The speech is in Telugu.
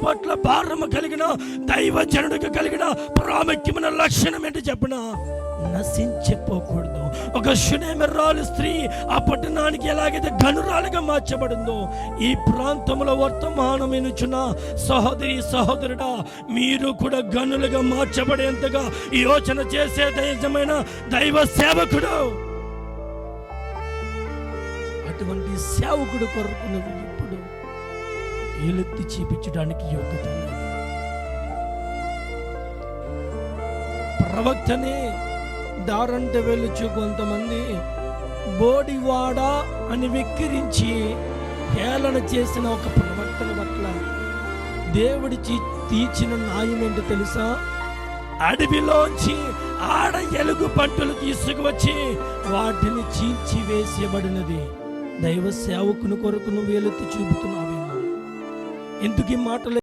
పట్ల భారము కలిగిన దైవజనుడికి కలిగిన ప్రాముఖ్యమైన లక్షణం ఏంటి చెప్పిన, నశించిపోకూడదు. ఒక షునేమెరాలు స్త్రీ ఆ పట్టణానికి ఎలాగైతే గనురాలుగా మార్చబడిందో, ఈ ప్రాంతంలో వర్తమానం వినుచున్న సహోదరి సహోదరుడా, మీరు కూడా గనులుగా మార్చబడేంతగా యోచన చేసే నిజమైన దైవ సేవకుడు. అటువంటి సేవకుడు కొరకు నువ్వు ఇప్పుడు ఏలెత్తి చూపించడానికి యోగ్యత లేదు. ప్రవక్తని దారంట వెళ్ళుచు కొంతమంది బోడివాడ అని వెక్కిరించి హేళన చేసిన ఒక ప్రవక్తన పట్ల దేవుడి తీర్చిన న్యాయం ఏంటో తెలుసా? అడవిలోంచి ఆడ ఎలుగు పంటలు తీసుకువచ్చి వాటిని చీల్చి వేసేయబడినది. దైవ సేవకుని కొరకు నువ్వు ఏలెత్తి చూపుతున్నావేమో. ఎందుకు ఈ మాటలు